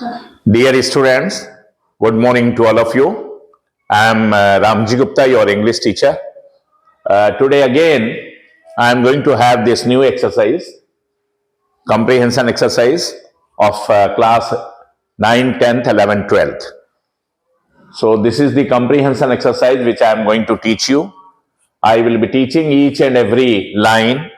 Dear students, good morning to all of you. I am Ramji Gupta, your English teacher. Today again, I am going to have this new exercise, comprehension exercise of class 9, 10th, 11th, 12th. So this is the comprehension exercise which I am going to teach you. I will be teaching each and every line,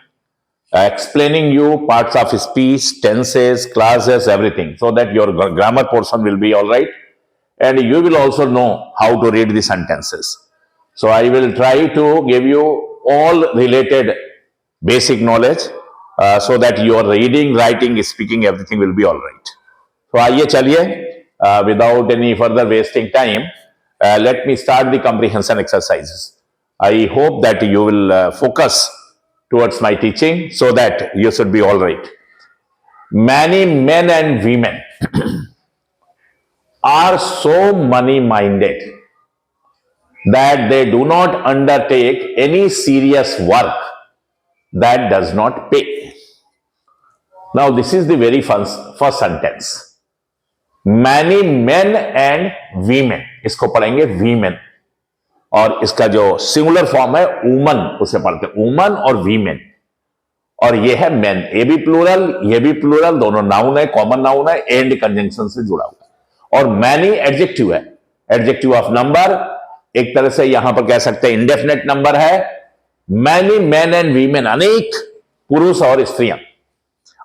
explaining you parts of speech, tenses, clauses, everything, so that your grammar portion will be all right. And you will also know how to read the sentences. So I will try to give you all related basic knowledge so that your reading, writing, speaking, everything will be all right. So आइए चलिए, without any further wasting time, let me start the comprehension exercises. I hope that you will focus towards my teaching so that you should be all right. Many men and women are so money-minded that they do not undertake any serious work that does not pay. Now, this is the very first sentence. Many men and women, इसको पढ़ेंगे women, और इसका जो singular form है woman, उसे पढ़ते हैं woman और वीमेन, और ये है मेन, ये भी प्लूरल, ये भी प्लूरल, दोनों नाउन है, कॉमन नाउन है, एंड कंजंक्शन से जुड़ा हुआ है। और मैनी एडजेक्टिव है, एडजेक्टिव ऑफ नंबर, एक तरह से यहां पर कह सकते हैं इंडेफिनेट नंबर है। मैनी मेन एंड वीमेन, अनेक पुरुष और स्त्रियां,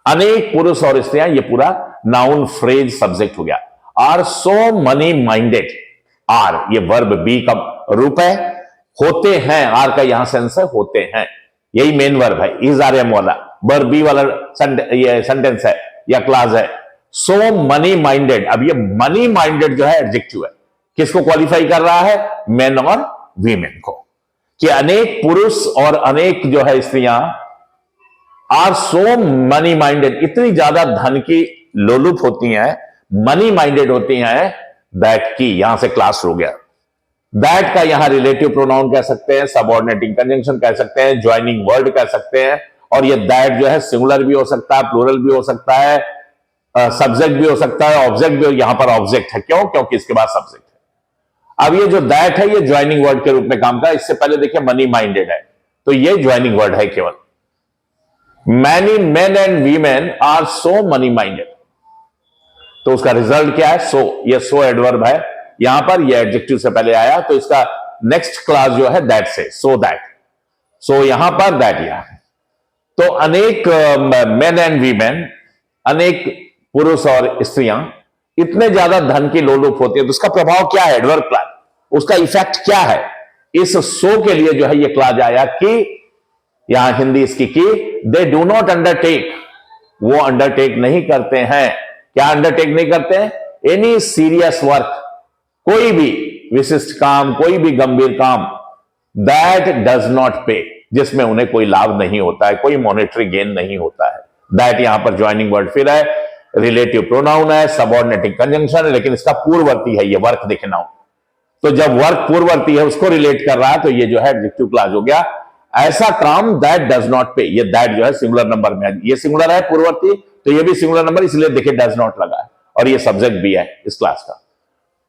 अनेक पुरुष और स्त्रियां, ये पूरा नाउन फ्रेज सब्जेक्ट हो गया। Are so money minded, are ये वर्ब बी का रूप है, होते हैं, आर का यहां सेंस है होते हैं, यही मेन वर्ब है, इज आर एम वाला वर्ब बी वाला ये सेंटेंस है या क्लास है। सो मनी माइंडेड, अब ये मनी माइंडेड जो है एडजेक्टिव है, किसको क्वालिफाई कर रहा है? मेन और वीमेन को, कि अनेक पुरुष और अनेक जो है स्त्रियां आर सो मनी माइंडेड, इतनी ज्यादा धन की लोलुप होती हैं, मनी माइंडेड होती हैं, दैट की यहां से क्लास हो गया। दैट का यहां रिलेटिव प्रोनाउन कह सकते हैं, सबऑर्डिनेटिंग कंजंक्शन कह सकते हैं, ज्वाइनिंग वर्ड कह सकते हैं, और ये दैट जो है सिंगुलर भी हो सकता है, प्लूरल भी हो सकता है, सब्जेक्ट भी हो सकता है, ऑब्जेक्ट भी, यहां पर ऑब्जेक्ट है, क्यों? क्योंकि इसके बाद सब्जेक्ट है। अब ये जो दैट है ये ज्वाइनिंग वर्ड के रूप में काम का, इससे पहले देखिए मनी माइंडेड है, तो ये ज्वाइनिंग वर्ड है केवल। Many men and women are so money minded, तो उसका रिजल्ट क्या है? सो, ये सो एडवर्ब है, यहां पर ये एडजेक्टिव से पहले आया, तो इसका नेक्स्ट क्लास जो है दैट से, सो दैट, सो यहां पर दैट यहां, तो अनेक मेन एंड वीमेन, अनेक पुरुष और स्त्रियां इतने ज्यादा धन की लोलुप होती है, तो उसका प्रभाव क्या है? एडवर्ब क्लास, उसका इफेक्ट क्या है? इस सो के लिए जो है ये क्लास आया कि यहां हिंदी इसकी की, दे डू नॉट अंडरटेक, वो अंडरटेक नहीं करते हैं, क्या अंडरटेक नहीं करते हैं? एनी सीरियस वर्क, कोई भी विशिष्ट काम, कोई भी गंभीर काम, दैट डज नॉट पे, जिसमें उन्हें कोई लाभ नहीं होता है, कोई मॉनेटरी गेन नहीं होता है। दैट यहां पर ज्वाइनिंग वर्ड फिर है, रिलेटिव प्रोनाउन है, सबऑर्डिनेटिंग कंजंक्शन है, लेकिन इसका पूर्ववर्ती है, ये वर्क दिखना हो, तो जब वर्क पूर्ववर्ती है उसको रिलेट कर रहा है, तो ये जो है एडजेक्टिव क्लास हो गया। ऐसा काम दैट डज नॉट पे, ये दैट जो है सिंगुलर नंबर में है, ये सिंगुलर है पूर्ववर्ती, तो ये भी सिंगुलर नंबर, इसलिए देखिए डज नॉट लगा है, और ये सब्जेक्ट भी है इस क्लास का।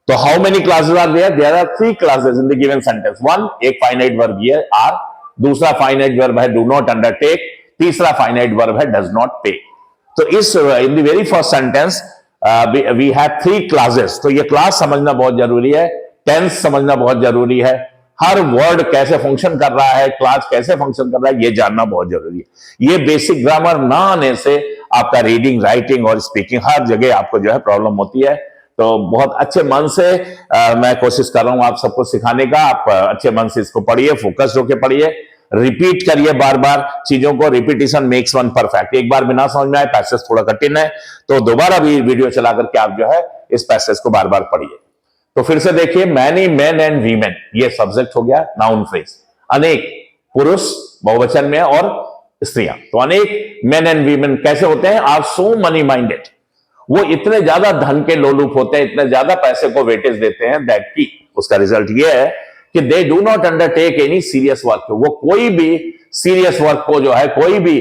तो how many classes are there? There are 3 classes in the given sentence. One, एक फाइनाइट वर्ब ये आर, दूसरा फाइनाइट वर्ब है डू नॉट अंडरटेक, तीसरा फाइनाइट वर्ब है डज नॉट पे। तो इस in the very first sentence we have 3 classes, तो ये क्लास समझना बहुत जरूरी है, टेंस समझना बहुत जरूरी है, हर वर्ड कैसे फंक्शन कर रहा है, क्लास कैसे फंक्शन कर रहा है, ये जानना बहुत जरूरी है। ये बेसिक ग्रामर ना आने से आपका रीडिंग, राइटिंग और स्पीकिंग हर जगह आपको जो है प्रॉब्लम होती है। तो बहुत अच्छे मन से मैं कोशिश कर रहा हूं आप सबको सिखाने का, आप अच्छे मन से इसको पढ़िए, फोकस होकर पढ़िए, रिपीट करिए बार बार चीजों को, रिपीटिशन मेक्स वन परफेक्ट। एक बार बिना समझ में आए, पैसेज थोड़ा कठिन है, तो दोबारा भी वीडियो चला करके आप जो है इस पैसेज को बार बार पढ़िए। तो फिर से देखिए, मैनी मेन एंड वीमेन, ये सब्जेक्ट हो गया, नाउन फ्रेज, अनेक पुरुष बहुवचन में और स्त्रियां, तो अनेक मेन एंड वीमेन कैसे होते हैं? आर सो मनी माइंडेड, वो इतने ज्यादा धन के लोलुप होते हैं, इतने ज्यादा पैसे को वेटेज देते हैं, दैट की उसका रिजल्ट ये है कि they do not undertake any serious work, वो कोई भी सीरियस वर्क को जो है, कोई भी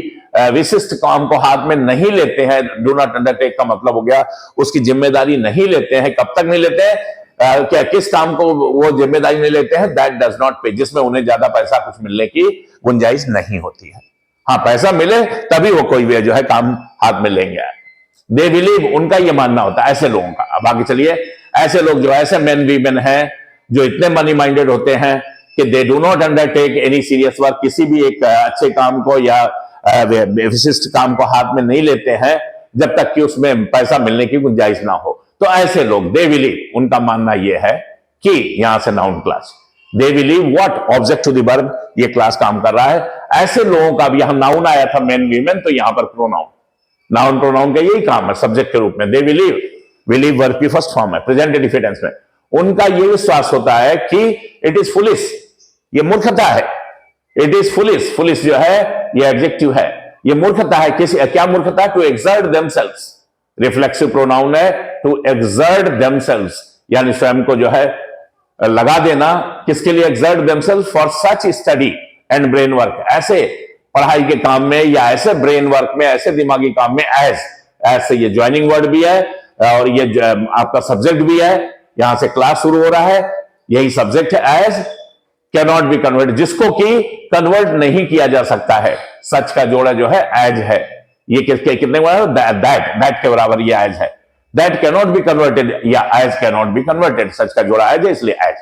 विशिष्ट काम को हाथ में नहीं लेते हैं, डू नॉट अंडरटेक का मतलब हो गया उसकी जिम्मेदारी नहीं लेते हैं। कब तक नहीं लेते हैं? क्या किस काम को वो जिम्मेदारी नहीं लेते हैं? दैट डज नॉट पे, जिसमें उन्हें ज्यादा पैसा कुछ मिलने की गुंजाइश नहीं होती है। हाँ, पैसा मिले तभी वो कोई भी जो है काम हाथ में लेंगे। दे बिलीव, उनका ये मानना होता है ऐसे लोगों का। अब आगे चलिए, ऐसे लोग जो ऐसे मेन वीमेन हैं जो इतने मनी माइंडेड होते हैं कि they do not undertake any serious work, किसी भी एक अच्छे काम को या विशिष्ट काम को हाथ में नहीं लेते हैं जब तक कि उसमें पैसा मिलने की गुंजाइश ना हो। तो ऐसे लोग, दे बिलीव, उनका मानना यह है कि यहां से noun class, they believe what, object to the verb, ये क्लास काम कर रहा है। ऐसे लोगों का, अब यहां नाउन आया था मेन वीमेन, तो यहां पर प्रोनाउन, नाउन प्रोनाउन का यही काम है सब्जेक्ट के रूप में। दे बिलीव, बिलीव वर्ब की फर्स्ट फॉर्म है प्रेजेंट इंडिफिडेंस में। उनका यह विश्वास होता है कि इट इज फुलिश, ये मूर्खता है। इट इज फुलिश, फुलिश जो है ये एडजेक्टिव है, ये मूर्खता है। क्या मूर्खता? To exert themselves, reflexive pronoun है, टू एक्सर्ट देमसेल्व्स, यानी स्वयं को जो है लगा देना। किसके लिए? Exert themselves for such study and brain work, ऐसे पढ़ाई के काम में या ऐसे ब्रेन वर्क में, ऐसे दिमागी काम में। एज से ये ज्वाइनिंग वर्ड भी है और ये आपका सब्जेक्ट भी है। यहां से क्लास शुरू हो रहा है, यही सब्जेक्ट है। एज कैनॉट बी कन्वर्ट, जिसको कि कन्वर्ट नहीं किया जा सकता है। सच का जोड़ा जो है एज है। ये कितने बराबर? दैट के बराबर ये एज है। दैट कैनॉट बी कन्वर्टेड या एज कैनॉट बी कन्वर्टेड, सच का जोड़ा एज है इसलिए एज।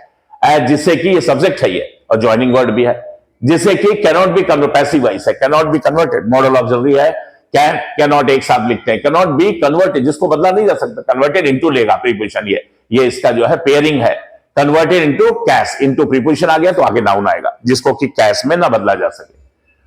एज जिससे कि ये सब्जेक्ट है ये, और ज्वाइनिंग वर्ड भी है। जिससे कि cannot be convert, passive voice है, cannot be converted, modal auxiliary है। कैनॉट एक साथ लिखते हैं। कैनॉट बी कन्वर्टेड, जिसको बदला नहीं जा सकता, कन्वर्टेड इनटू लेगा प्रीपोजिशन, ये इसका जो है पेयरिंग है। Converted into cash, into preposition आ गया तो आगे नाउन आएगा, जिसको कि कैश में ना बदला जा सके।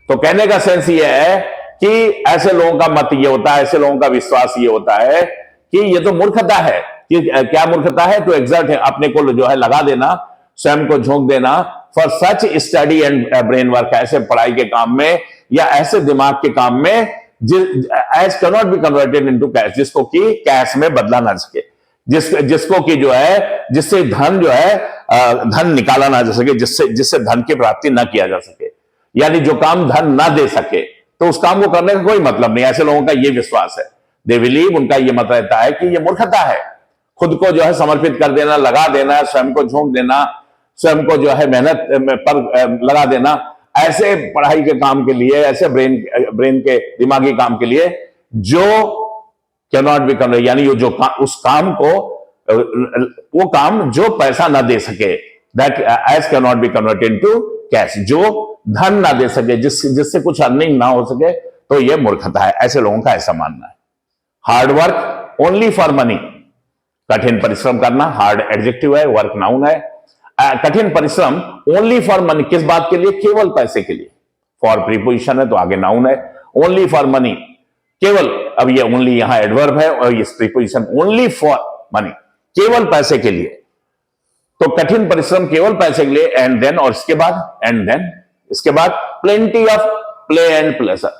तो कहने का सेंस ये है कि ऐसे लोगों का मत ये होता है, ऐसे लोगों का विश्वास ये होता है कि ये तो मूर्खता है। कि क्या मूर्खता है? टू एक्सर्ट है, अपने को जो है लगा देना, स्वयं को झोंक देना, for such study and brain work, ऐसे पढ़ाई के काम में या ऐसे दिमाग के काम में as cannot be converted into cash, जिसको कि कैश में बदला ना सके, जिसको कि जो है, जिससे धन जो है धन निकाला ना जा सके, जिससे धन की प्राप्ति ना किया जा सके, यानी जो काम धन ना दे सके तो उस काम को करने का कोई मतलब नहीं। ऐसे लोगों का ये विश्वास है। दे बिलीव, उनका ये मत रहता है कि ये मूर्खता है। खुद को जो है समर्पित कर देना, लगा देना, स्वयं को झोंक देना, स्वयं को जो है मेहनत पर लगा देना, ऐसे पढ़ाई के काम के लिए, ऐसे ब्रेन के दिमागी काम के लिए जो कैनॉट बी कन्वर्टेड, यानी जो उस काम को, वो काम जो पैसा ना दे सके, that as cannot be converted into cash, जो धन ना दे सके, जिससे कुछ अर्निंग ना हो सके, तो ये मूर्खता है। ऐसे लोगों का ऐसा मानना है। Hard work only for money, कठिन परिश्रम करना, हार्ड एडजेक्टिव है, वर्क नाउन है। कठिन परिश्रम ओनली फॉर मनी, किस बात के लिए? केवल पैसे के लिए। फॉर प्रीपोजिशन है तो आगे नाउन है। ओनली फॉर मनी, केवल, अब ये ओनली यहां एडवर्ब है और इस प्रीपोजिशन ओनली फॉर मनी, केवल पैसे के लिए। तो कठिन परिश्रम केवल पैसे के लिए। एंड देन, और इसके बाद, एंड देन इसके बाद plenty of play and pleasure,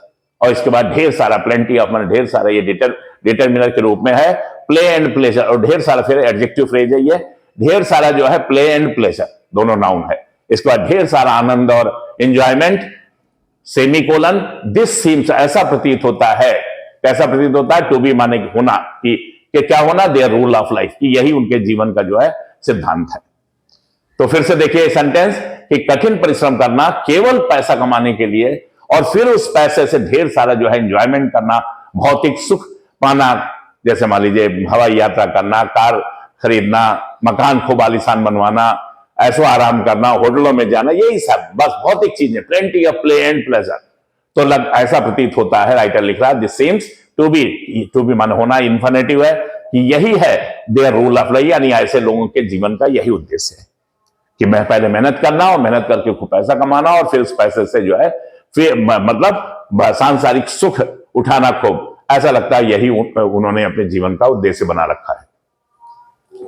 और इसके बाद ढेर सारा, प्लेंटी ऑफ माने ढेर सारा, ये डिटरमिनर के रूप में है, प्ले एंड प्लेजर, और ढेर सारा फिर एडजेक्टिव फ्रेज है ये, ढेर सारा जो है प्ले एंड प्लेजर दोनों नाउन है। इसके बाद ढेर सारा आनंद और एंजॉयमेंट, सेमीकोलन, दिस सीम्स, ऐसा प्रतीत होता है। कैसा प्रतीत होता है? टू बी माने होना, कि क्या होना? देयर रूल ऑफ लाइफ, कि यही उनके जीवन का जो है सिद्धांत है। तो फिर से देखिए सेंटेंस, कि कठिन परिश्रम करना केवल पैसा कमाने के लिए, और फिर उस पैसे से ढेर सारा जो है एंजॉयमेंट करना, भौतिक सुख पाना, जैसे मान लीजिए हवाई यात्रा करना, कार खरीदना, मकान खूब आलीशान बनवाना, ऐसो आराम करना, होटलों में जाना, यही सब बस भौतिक चीजें, plenty of play and pleasure. तो ऐसा प्रतीत होता है, राइटर लिख रहा है, दिस सीम्स टू बी मान होना, इन्फिनेटिव है, कि यही है देयर रूल ऑफ लाइफ, यानी ऐसे लोगों के जीवन का यही उद्देश्य है कि मैं पहले मेहनत करना, और मेहनत करके खूब पैसा कमाना, और फिर उस पैसे से जो है फिर मतलब सांसारिक सुख उठाना खूब। ऐसा लगता है यही उन्होंने अपने जीवन का उद्देश्य बना रखा है।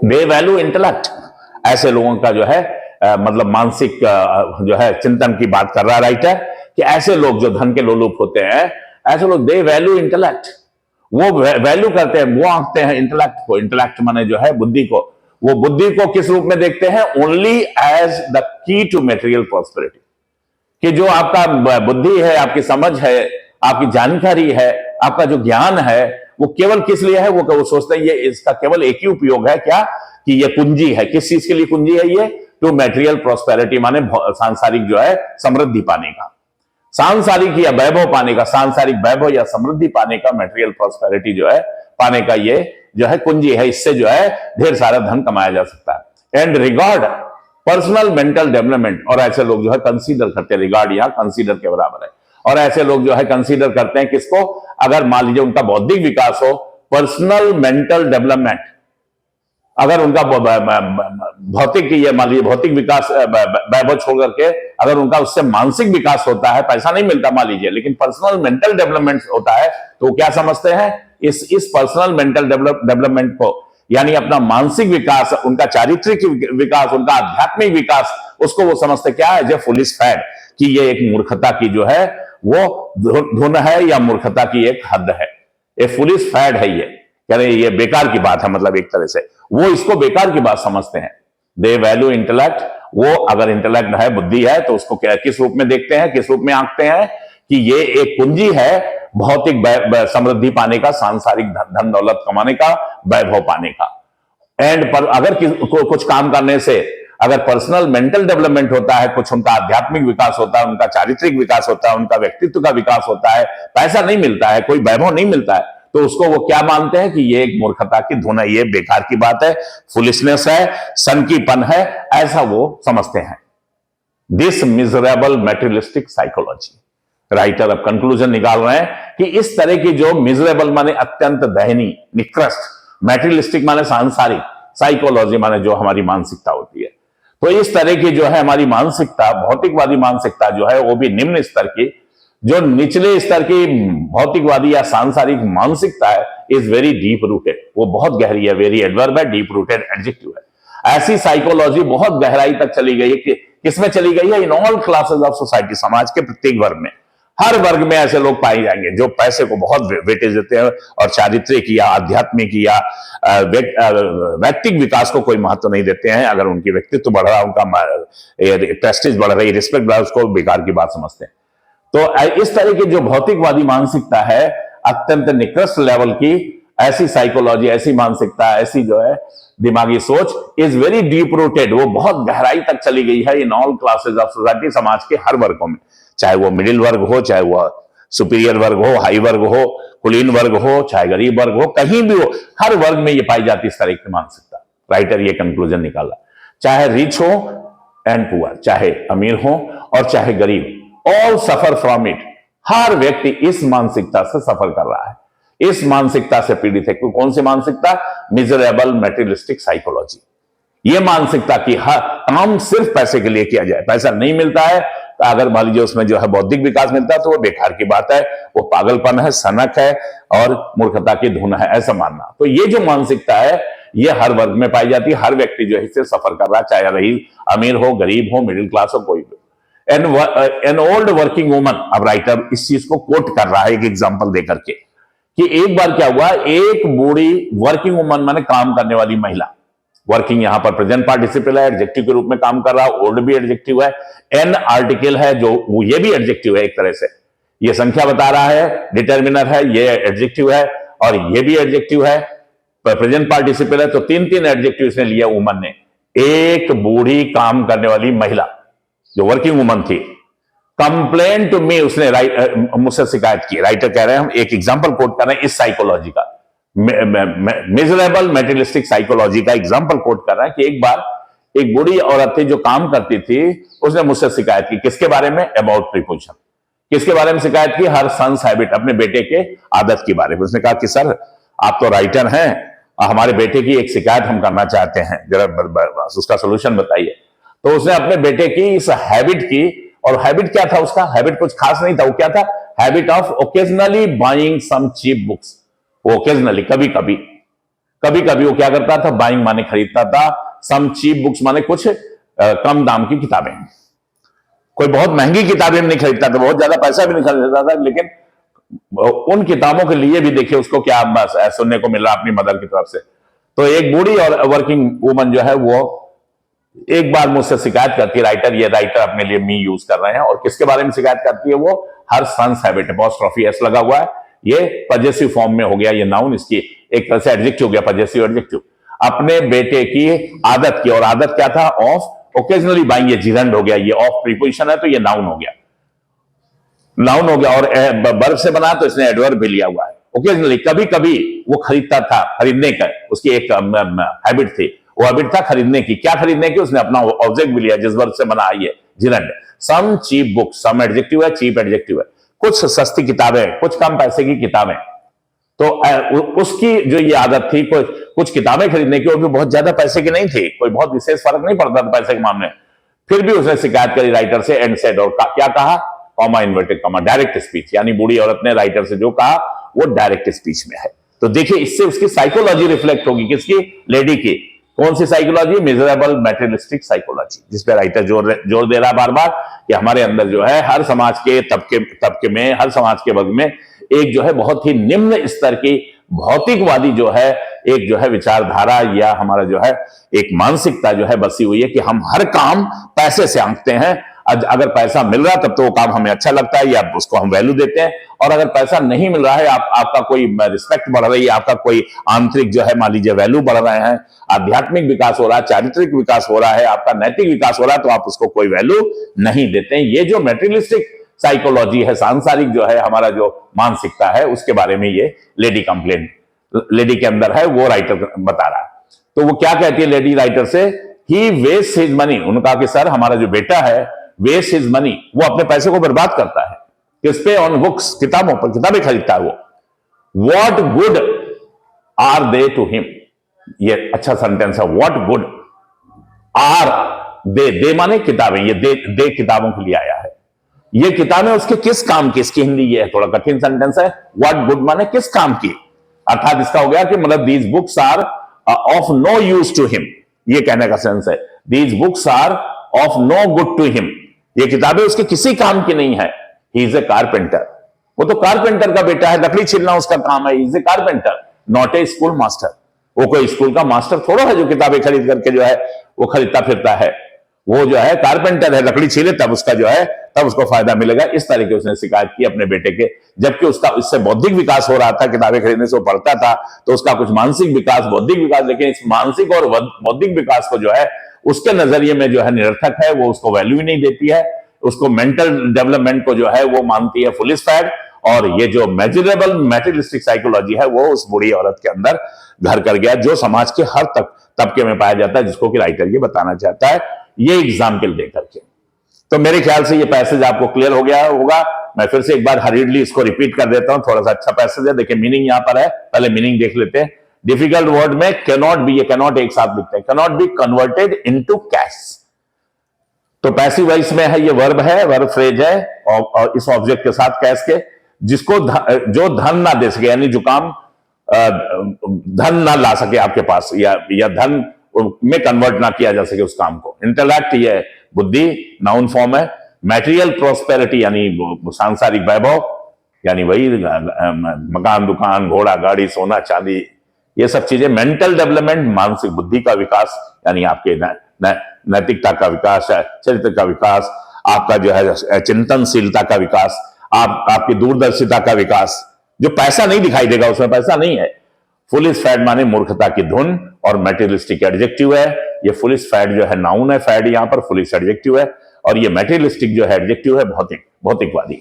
दे वैल्यू इंटेलेक्ट, ऐसे लोगों का जो है मतलब मानसिक जो है चिंतन की बात कर रहा है राइटर, कि ऐसे लोग जो धन के लोलुप होते हैं, ऐसे लोग दे वैल्यू इंटेलेक्ट, वो वैल्यू करते हैं, वो आंकते हैं इंटेलेक्ट को। इंटेलेक्ट माने जो है बुद्धि को। वो बुद्धि को किस रूप में देखते हैं? Only as the key to material prosperity, कि जो आपका बुद्धि है, आपकी समझ है, आपकी जानकारी है, आपका जो ज्ञान है, वो केवल किस लिए है? वो सोचते हैं ये इसका केवल एक ही उपयोग है क्या, कि ये कुंजी है। किस चीज के लिए कुंजी है ये? टू मेटेरियल प्रोस्पेरिटी, माने सांसारिक जो है समृद्धि पाने का, सांसारिक या वैभव पाने का, सांसारिक वैभव या समृद्धि पाने का, मेटेरियल प्रोस्पेरिटी जो है पाने का, ये जो है कुंजी है। इससे जो है ढेर सारा धन कमाया जा सकता है। And regard personal mental development, और ऐसे लोग जो है कंसीडर करते हैं, रिगार्ड यहां कंसीडर के बराबर है, और ऐसे लोग जो है कंसीडर करते हैं किसको? अगर मान लीजिए उनका बौद्धिक विकास हो, पर्सनल मेंटल डेवलपमेंट, अगर उनका भौतिक, ये मान लीजिए भौतिक विकास वैभव छोड़ करके अगर उनका उससे मानसिक विकास होता है, पैसा नहीं मिलता मान लीजिए, लेकिन पर्सनल मेंटल डेवलपमेंट होता है, तो क्या समझते हैं इस पर्सनल मेंटल डेवलपमेंट को, यानी अपना मानसिक विकास, उनका चारित्रिक विकास, उनका आध्यात्मिक विकास, उसको वो समझते क्या है? जो फुलिश फैड, कि ये एक मूर्खता की जो है वो धुन है, या मूर्खता की एक हद है, ये फुलिश फैड है, ये बेकार की बात है, मतलब एक तरह से वो इसको बेकार की बात समझते हैं। दे वैल्यू इंटेलेक्ट, वो अगर इंटेलेक्ट है, बुद्धि है, तो उसको क्या किस रूप में देखते हैं, किस रूप में आंकते हैं? कि ये एक कुंजी है भौतिक समृद्धि पाने का, सांसारिक धन दौलत कमाने का, वैभव पाने का। एंड पर अगर कुछ काम करने से अगर पर्सनल मेंटल डेवलपमेंट होता है, कुछ उनका आध्यात्मिक विकास होता है, उनका चारित्रिक विकास होता है, उनका व्यक्तित्व का विकास होता है, पैसा नहीं मिलता है, कोई वैभव नहीं मिलता है, तो उसको वो क्या मानते हैं? कि ये एक मूर्खता की धुन है, ये बेकार की बात है, फुलिशनेस है, सनकीपन है, ऐसा वो समझते हैं। This miserable materialistic psychology, writer अब कंक्लूजन निकाल रहे हैं कि इस तरह की जो मिजरेबल माने अत्यंत दयनीय, निकृष्ट, मेटेरियलिस्टिक माने सांसारिक, साइकोलॉजी माने जो हमारी मानसिकता होती है, तो इस तरह की जो है हमारी मानसिकता, भौतिकवादी मानसिकता जो है, वो भी निम्न स्तर की, जो निचले स्तर की भौतिकवादी या सांसारिक मानसिकता है, इज वेरी डीप रूटेड, वो बहुत गहरी है, वेरी एडवर्ब है, डीप रूटेड एडजेक्टिव है। ऐसी साइकोलॉजी बहुत गहराई तक चली गई है, कि किसमें चली गई है? In all classes of society, समाज के प्रत्येक वर्ग में, हर वर्ग में ऐसे लोग पाए जाएंगे जो पैसे को बहुत वेटेज देते हैं और चारित्रिक या आध्यात्मिक या व्यक्तिक विकास को कोई महत्व नहीं देते हैं। अगर उनकी व्यक्तित्व बढ़ रहा, उनका प्रेस्टीज बढ़ रही, रिस्पेक्ट बढ़ रहा, उसको बेकार की बात समझते हैं। तो इस तरह की जो भौतिकवादी मानसिकता है, अत्यंत निकृष्ट लेवल की, ऐसी साइकोलॉजी, ऐसी मानसिकता, ऐसी जो है दिमागी सोच, इज वेरी डीप रूटेड, वो बहुत गहराई तक चली गई है in all classes of society, समाज के हर वर्गों में, चाहे वो मिडिल वर्ग हो, चाहे वो सुपीरियर वर्ग हो, हाई वर्ग हो, कुलीन वर्ग हो, चाहे गरीब वर्ग हो, कहीं भी हो, हर वर्ग में ये पाई जाती इस तरह की मानसिकता। राइटर ये कंक्लूजन निकाला, चाहे रिच हो एंड पुअर, चाहे अमीर हो और चाहे गरीब, ऑल सफर फ्रॉम इट, हर व्यक्ति इस मानसिकता से सफर कर रहा है, इस मानसिकता से पीड़ित है। कौन सी मानसिकता? Miserable materialistic psychology. ये मानसिकता की हर काम सिर्फ पैसे के लिए किया जाए, पैसा नहीं मिलता है, अगर मान लीजिए उसमें जो है बौद्धिक विकास मिलता है, तो वो बेकार की बात है, वो पागलपन है, सनक है और मूर्खता की धुन है, ऐसा मानना। तो ये जो मानसिकता है, ये हर वर्ग में पाई जाती है, हर व्यक्ति जो है इससे सफर कर रहा है, चाहे रही अमीर हो, गरीब हो, मिडिल क्लास हो, कोई भी। एन ओल्ड वर्किंग वुमन, अब राइटर इस चीज को कोट कर रहा है एक एग्जांपल देकर के, कि एक बार क्या हुआ, एक बूढ़ी वर्किंग वुमन माने काम करने वाली महिला, वर्किंग यहां पर प्रेजेंट पार्टिसिपल है, एडजेक्टिव के रूप में काम कर रहा है, ओल्ड भी एडजेक्टिव है, एन आर्टिकल है जो वो ये भी एडजेक्टिव है एक तरह से, ये संख्या बता रहा है, डिटर्मिनर है, ये एडजेक्टिव है और ये भी एडजेक्टिव है, प्रेजेंट पार्टिसिपल है, तो तीन तीन एडजेक्टिव इसने लिया वुमन ने। एक बूढ़ी काम करने वाली महिला जो वर्किंग वुमन थी, कंप्लेन टू मी, उसने मुझसे शिकायत की। राइटर कह रहे हैं, हम एक एग्जांपल कोट कर रहे हैं इस साइकोलॉजी का, मिजरेबल मेटेरियलिस्टिक साइकोलॉजी का एग्जांपल कोट कर रहा है, कि एक बार एक बूढ़ी औरत थी जो काम करती थी, उसने मुझसे शिकायत की, किसके बारे में? अबाउट प्रीपोजिशन, किसके बारे में शिकायत की? हर सन्स हैबिट, अपने बेटे के आदत के बारे में। उसने कहा कि सर आप तो राइटर हैं, हमारे बेटे की एक शिकायत हम करना चाहते हैं, जरा उसका सोल्यूशन बताइए। तो उसने अपने बेटे की इस हैबिट की, और हैबिट क्या था उसका? हैबिट कुछ खास नहीं था, वो क्या था? Habit of occasionally buying some cheap books. वो ओकेजनली, कभी कभी वो क्या करता था? बाइंग माने खरीदता था, सम चीप बुक्स माने कुछ कम दाम की किताबें, कोई बहुत महंगी किताबें नहीं खरीदता था, बहुत ज्यादा पैसा भी नहीं खरीदता था, लेकिन उन किताबों के लिए भी देखिए उसको क्या सुनने को मिल रहा अपनी मदर की तरफ से। तो एक बूढ़ी और वर्किंग वुमन जो है वो एक बार मुझसे शिकायत करती है राइटर, ये राइटर अपने लिए मी यूज कर रहे हैं, और किसके बारे में शिकायत करती है वो? हर सन्स हैबिट, अपॉस्ट्रोफी एस लगा हुआ है, ये पजेसिव फॉर्म में हो गया ये नाउन, इसकी एक तरह से एडजेक्टिव हो गया, पजेसिव एडजेक्टिव। अपने बेटे की आदत की, और आदत क्या था? ऑफ ओकेजनली बाइंग, ये जिरंड हो गया, ये ऑफ प्रीपोजिशन है तो ये नाउन हो गया, नाउन हो गया। और वर्ब से बना तो इसने एडवर्ब भी लिया हुआ है। ओकेजनली, कभी कभी वो खरीदता था, खरीदने का उसकी एक हैबिट थी, वो हैबिट था खरीदने की। क्या खरीदने की? उसने अपना ऑब्जेक्ट भी लिया जिस वर्ब से बना है ये जिरंड। सम चीप बुक, सम एडजेक्टिव है, चीप एडजेक्टिव है, कुछ सस्ती किताबें, कुछ कम पैसे की किताबें। तो उसकी जो ये आदत थी कुछ किताबें खरीदने की, और भी बहुत ज्यादा पैसे की नहीं थी, कोई बहुत विशेष फर्क नहीं पड़ता था पैसे के मामले में। फिर भी उसने शिकायत करी राइटर से, एंड सेड, और क्या कहा? Comma inverted comma, direct speech, यानी बूढ़ी औरत ने राइटर से जो कहा वो डायरेक्ट स्पीच में है। तो देखिए इससे उसकी साइकोलॉजी रिफ्लेक्ट होगी, किसकी? लेडी की। कौन सी साइकोलॉजी? मिजरेबल मैटेरियलिस्टिक साइकोलॉजी, जिसपे राइटर जोर दे रहा बार बार कि हमारे अंदर जो है हर समाज के तबके में, हर समाज के वर्ग में एक जो है बहुत ही निम्न स्तर की भौतिकवादी जो है एक जो है विचारधारा, या हमारा जो है एक मानसिकता जो है बसी हुई है कि हम हर काम पैसे से आंकते हैं। अगर पैसा मिल रहा है तब तो वो काम हमें अच्छा लगता है या उसको हम वैल्यू देते हैं, और अगर पैसा नहीं मिल रहा है, आपका कोई रिस्पेक्ट बढ़ रही है, आपका कोई आंतरिक जो है मान लीजिए वैल्यू बढ़ रहे हैं, आध्यात्मिक विकास हो रहा है, चारित्रिक विकास हो रहा है, आपका नैतिक विकास हो रहा है, तो आप उसको कोई वैल्यू नहीं देते हैं। ये जो मेटेरियलिस्टिक साइकोलॉजी है, सांसारिक जो है हमारा जो मानसिकता है, उसके बारे में ये लेडी कंप्लेंट लेडी के अंदर है, वो राइटर बता रहा है। तो वो क्या कहती है लेडी राइटर से? ही वेस्ट हिज मनी। उन्होंने कहा कि सर हमारा जो बेटा है वेस्ट हिज मनी, वो अपने पैसे को बर्बाद करता है। किस पे? ऑन बुक्स, किताबों पर, किताबें खरीदता है वो। What good are they to him. ये अच्छा सेंटेंस है, वॉट गुड आर दे माने किताबें, ये दे किताबों के लिए आया है। ये किताबें उसके किस काम की? इसकी हिंदी ये है, थोड़ा कठिन सेंटेंस है। व्हाट गुड माने किस काम की, अर्थात इसका हो गया कि मतलब these books are of no use to him, ये कहने का सेंस है। These books are of no good to him, ये किताबें उसके किसी काम की नहीं है। ही इज ए कारपेंटर, वो तो कारपेंटर का बेटा है, लकड़ी छीलना उसका काम है। He is a carpenter, not a school master. वो कोई स्कूल का मास्टर थोड़ा है जो किताबें खरीद करके जो है वो खरीदता फिरता है। वो जो है कारपेंटर है, लकड़ी छीले तब उसका जो है तब उसको फायदा मिलेगा। इस तरह की उसने शिकायत की अपने बेटे के, जबकि उसका इससे बौद्धिक विकास हो रहा था, किताबें खरीदने से वो पढ़ता था तो उसका कुछ मानसिक विकास, बौद्धिक विकास, लेकिन इस मानसिक और बौद्धिक विकास को जो है उसके नजरिए में जो है निरर्थक है, वो उसको वैल्यू ही नहीं देती है। उसको मेंटल डेवलपमेंट को जो है वो मानती है फुलिश फैड, और ये जो मेजरेबल मैटेरियलिस्टिक साइकोलॉजी है वो उस बूढ़ी औरत के अंदर घर कर गया, जो समाज के हर तबके में पाया जाता है, जिसको कि राइटर ये बताना चाहता है ये एग्जाम्पल दे करके। तो मेरे ख्याल से ये पैसेज आपको क्लियर हो गया होगा। मैं फिर से एक बार हरीडली इसको रिपीट कर देता हूं, थोड़ा सा अच्छा पैसेज है। देखिए मीनिंग यहां पर है, पहले मीनिंग देख लेते हैं। डिफिकल्ट वर्ड में कैनॉट बी, ये कैनॉट एक साथ लिखते हैं, cannot be converted into cash. तो पैसिव वॉइस में है, ये वर्ब है, वर्ब फ्रेज है, और इस ऑब्जेक्ट के साथ कैश के, जिसको जो धन ना दे सके, यानी जो काम धन ना ला सके आपके पास, या धन में कन्वर्ट ना किया जा सके उस काम को। इंटेलेक्ट ये बुद्धि, नाउन फॉर्म है। मैटेरियल प्रोस्पेरिटी यानी सांसारिक वैभव, यानी वही मकान, दुकान, घोड़ा, गाड़ी, सोना, चांदी, ये सब चीजें। मेंटल डेवलपमेंट, मानसिक बुद्धि का विकास, यानी आपके नैतिकता का विकास, चरित्र का विकास, आपका जो है चिंतनशीलता का विकास, आपकी दूरदर्शिता का विकास। जो पैसा नहीं दिखाई देगा उसमें पैसा नहीं है। फुलिश फैड माने मूर्खता की धुन, और मैटेरियलिस्टिक एडजेक्टिव है। ये फुलिश फैड जो है नाउन है, फैड यहां पर, फुलिश एडजेक्टिव है, और ये मैटेरियलिस्टिक जो है एडजेक्टिव है, भौतिकवादी।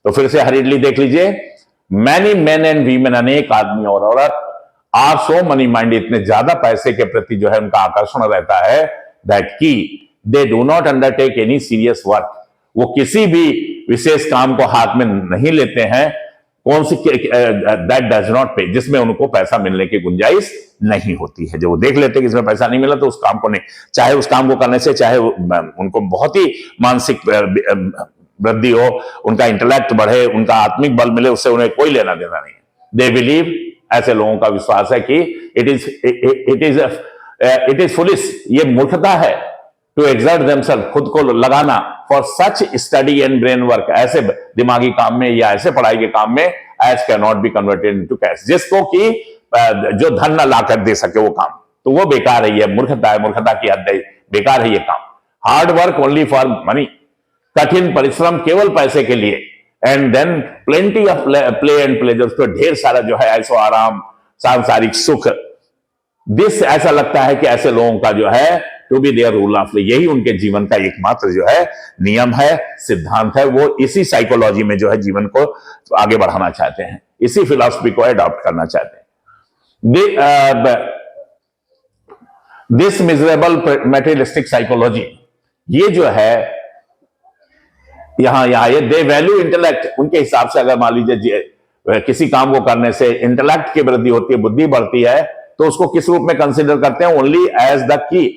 तो फिर से हरीडली देख लीजिए। मैनी मेन एंड वीमेन, अनेक आदमी और औरत, आर सो मनी माइंडेड, इतने ज्यादा पैसे के प्रति जो है उनका आकर्षण रहता है, दैट की they do not undertake any serious work, वो किसी भी विशेष काम को हाथ में नहीं लेते हैं। कौन सी? दैट डज नॉट पे, जिसमें उनको पैसा मिलने की गुंजाइश नहीं होती है। जो वो देख लेते हैं कि इसमें पैसा नहीं मिला तो उस काम को नहीं, चाहे उस काम को करने से चाहे उनको बहुत ही मानसिक वृद्धि हो, उनका इंटेलेक्ट बढ़े, उनका आत्मिक बल मिले, उससे उन्हें कोई लेना देना नहीं है। दे बिलीव, ऐसे लोगों का विश्वास है कि इट इज फुलिश, ये मूर्खता है, टू एक्सर्ट देमसेल्फ, खुद को लगाना, for such study and brain work, ऐसे दिमागी काम में या ऐसे पढ़ाई के काम में, as can not be converted into cash, जिसको कि जो धन न ला कर दे सके वो काम, तो वो बेकार है, ये मूर्खता है, मूर्खता की हद बेकार है ये काम। Hard work only for money, कठिन परिश्रम केवल पैसे के लिए, and then plenty of play and pleasures, तो ढेर सारा जो है ऐसो आराम, सांसारिक सुख। दिस ऐसा लगता है कि ऐसे लोगों का जो है to be their rule of, यही उनके जीवन का एकमात्र जो है नियम है, सिद्धांत है। वो इसी साइकोलॉजी में जो है जीवन को आगे बढ़ाना चाहते हैं, इसी फिलॉसफी को अडॉप्ट करना चाहते हैं। दिस मिजरेबल मेटेरियलिस्टिक साइकोलॉजी, ये जो है यहां ये दे वैल्यू इंटेलेक्ट, उनके हिसाब से अगर मान लीजिए किसी काम को करने से इंटेलेक्ट की वृद्धि होती है, बुद्धि बढ़ती है, तो उसको किस रूप में कंसीडर करते हैं? Only as the key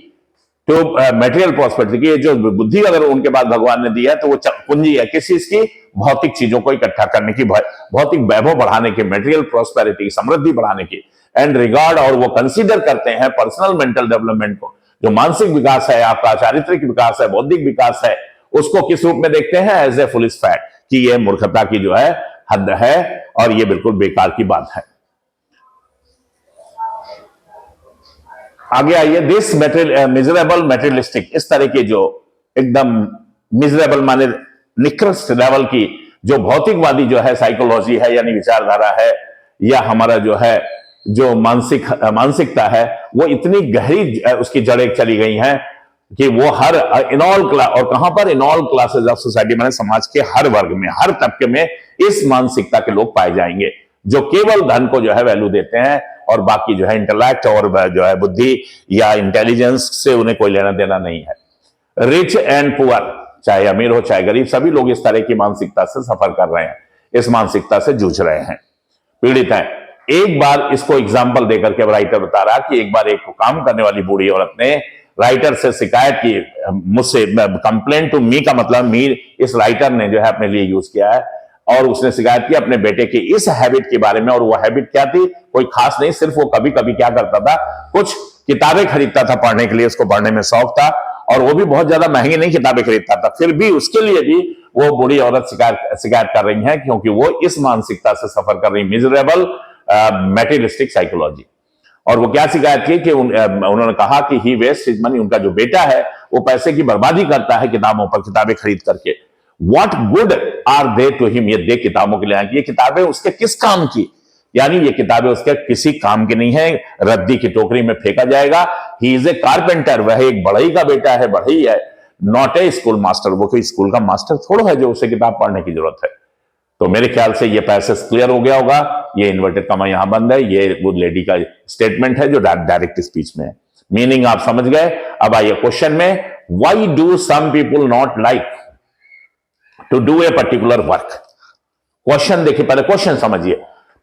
to material prosperity, की जो बुद्धि अगर उनके पास भगवान ने दी है तो वो कुंजी है किस चीज की? भौतिक चीजों को इकट्ठा करने की, भौतिक वैभव बढ़ाने की, मेटेरियल प्रॉस्पेरिटी, समृद्धि बढ़ाने की। एंड रिगार्ड, और वो कंसीडर करते हैं पर्सनल मेंटल डेवलपमेंट को, जो मानसिक विकास है आपका, चारित्रिक विकास है, बौद्धिक विकास है, उसको किस रूप में देखते हैं? एज ए फुलिश फैट, कि ये मूर्खता की जो है हद है और ये बिल्कुल बेकार की बात है। आगे आइए, दिस मिजरेबल मेटेरियलिस्टिक, इस तरह के जो एकदम मिजरेबल माने निकृष्ट लेवल की जो भौतिकवादी जो है साइकोलॉजी है, यानी विचारधारा है, या हमारा जो है जो मानसिकता है, वो इतनी गहरी उसकी जड़ें चली गई हैं कि वो हर इन ऑल क्लास, और कहां पर? In all classes of society, माने समाज के हर वर्ग में, हर तबके में इस मानसिकता के लोग पाए जाएंगे, जो केवल धन को जो है वैल्यू देते हैं और बाकी जो है इंटेलेक्ट और जो है बुद्धि या इंटेलिजेंस से उन्हें कोई लेना देना नहीं है। रिच एंड पुअर, चाहे अमीर हो चाहे गरीब, सभी लोग इस तरह की मानसिकता से सफर कर रहे हैं, इस मानसिकता से जूझ रहे हैं, पीड़ित हैं। एक बार इसको एग्जाम्पल देकर के राइटर बता रहा कि एक बार एक काम करने वाली बूढ़ी औरत ने राइटर से शिकायत की, मुझसे, कंप्लेंट टू मी का मतलब मी इस राइटर ने जो है अपने लिए यूज किया है, और उसने शिकायत की अपने बेटे की इस हैबिट के बारे में। और वो हैबिट क्या थी? कोई खास नहीं, सिर्फ वो कभी कभी क्या करता था, कुछ किताबें खरीदता था पढ़ने के लिए, उसको पढ़ने में शौक था, और वो भी बहुत ज्यादा महंगी नहीं किताबें खरीदता था, फिर भी उसके लिए भी वो बूढ़ी औरत शिकायत कर रही है, क्योंकि वो इस मानसिकता से सफर कर रही, मिजरेबल मेटेरियलिस्टिक साइकोलॉजी। और वो क्या शिकायत की कि उन्होंने कहा कि ही वेस्ट हिज मनी, उनका जो बेटा है वो पैसे की बर्बादी करता है किताबों पर, किताबें खरीद करके। What good are they to him, ये दे किताबों के लिए आए कि ये किताबें उसके किस काम की? यानी ये किताबें उसके किसी काम की नहीं है, रद्दी की टोकरी में फेंका जाएगा। ही इज ए कारपेंटर, वह एक बढ़ई का बेटा है, बढ़ई है, नॉट ए स्कूल मास्टर, वो कोई स्कूल का मास्टर थोड़ा है जो उसे किताब पढ़ने की जरूरत है। तो मेरे ख्याल से ये पैसेज क्लियर हो गया होगा। ये इन्वर्टेड कमा यहां बंद है, ये वो लेडी का स्टेटमेंट है जो डायरेक्ट स्पीच में है। मीनिंग आप समझ गए। अब आइए क्वेश्चन में, why do some people not like to do a particular work? Question देखिए, पहले क्वेश्चन समझिए।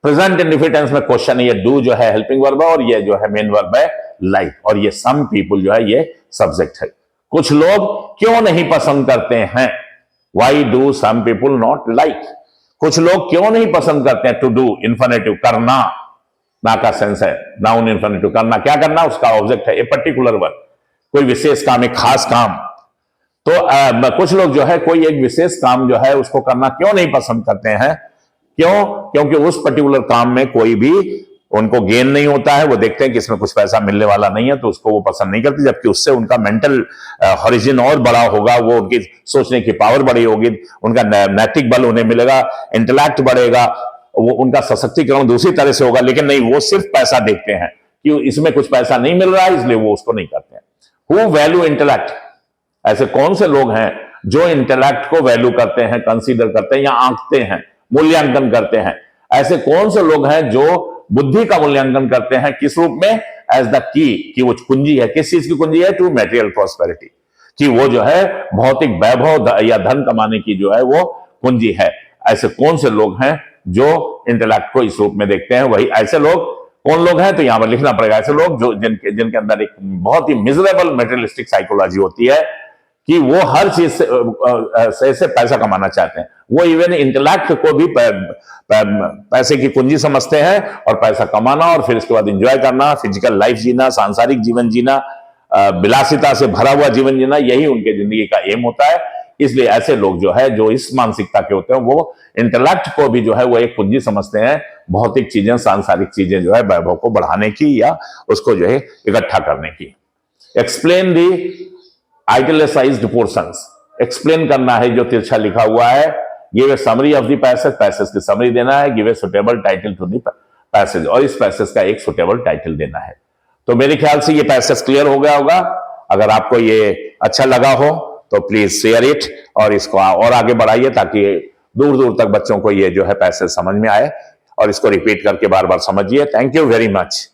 प्रेजेंट इंडेफिनिट टेंस में क्वेश्चन है, ये डू जो है हेल्पिंग वर्ब है और ये जो है मेन वर्ब है लाइक, और ये सम पीपुल जो है ये सब्जेक्ट है। कुछ लोग क्यों नहीं पसंद करते हैं? Why do some people not like? कुछ लोग क्यों नहीं पसंद करते हैं? टू डू इन्फिनेटिव, करना, ना का सेंस है, नाउन इन्फिनेटिव, करना, क्या करना? उसका ऑब्जेक्ट है ए पर्टिकुलर वर्क, कोई विशेष काम, एक खास काम। तो कुछ लोग जो है कोई एक विशेष काम जो है उसको करना क्यों नहीं पसंद करते हैं? क्यों? क्योंकि उस पर्टिकुलर काम में कोई भी उनको गेन नहीं होता है, वो देखते हैं कि इसमें कुछ पैसा मिलने वाला नहीं है, तो उसको वो पसंद नहीं करते, जबकि उससे उनका मेंटल हॉरिजन और बड़ा होगा, वो उनकी सोचने की पावर बड़ी होगी, उनका नैतिक बल उन्हें मिलेगा, इंटेलेक्ट बढ़ेगा, वो उनका सशक्तिकरण दूसरी तरह से होगा। लेकिन नहीं, वो सिर्फ पैसा देखते हैं कि इसमें कुछ पैसा नहीं मिल रहा है, इसलिए वो उसको नहीं करते हैं। Who value intellect? ऐसे कौन से लोग हैं जो इंटेलेक्ट को वैल्यू करते हैं, कंसीडर करते हैं या आंकते हैं, मूल्यांकन करते हैं? ऐसे कौन से लोग हैं जो बुद्धि का मूल्यांकन करते हैं? किस रूप में? एज द की, कि वो कुंजी है, किस चीज की कुंजी है? टू मेटेरियल प्रॉस्पेरिटी, कि वो जो है भौतिक वैभव या धन कमाने की जो है वो कुंजी है। ऐसे कौन से लोग हैं जो इंटेलेक्ट को इस रूप में देखते हैं? वही ऐसे लोग कौन लोग हैं? तो यहां पर लिखना पड़ेगा, ऐसे लोग जो जिनके अंदर एक बहुत ही मिजरेबल मेटेरियलिस्टिक साइकोलॉजी होती है, कि वो हर चीज से पैसा कमाना चाहते हैं। वो इवन इंटेलेक्ट को भी पैसे की कुंजी समझते हैं, और पैसा कमाना और फिर इसके बाद एंजॉय करना, फिजिकल लाइफ जीना, सांसारिक जीवन जीना, विलासिता से भरा हुआ जीवन जीना, यही उनके जिंदगी का एम होता है। इसलिए ऐसे लोग जो है जो इस मानसिकता के होते हैं, वो इंटेलेक्ट को भी जो है वो एक कुंजी समझते हैं, भौतिक चीजें, सांसारिक चीजें जो है वैभव को बढ़ाने की या उसको जो है इकट्ठा करने की। Explain the italicised portions explain करना है जो तिरछा लिखा हुआ है। Give a summary of the passage, passage की समरी देना है। Give a suitable title to the passage, और इस पैसेज का एक सुटेबल टाइटल देना है। तो मेरे ख्याल से ये पैसेज क्लियर हो गया होगा। अगर आपको ये अच्छा लगा हो तो प्लीज शेयर इट और इसको और आगे बढ़ाइए ताकि दूर दूर तक बच्चों को ये जो है पैसेज समझ में आए, और इसको रिपीट करके बार बार समझिए। Thank you very much.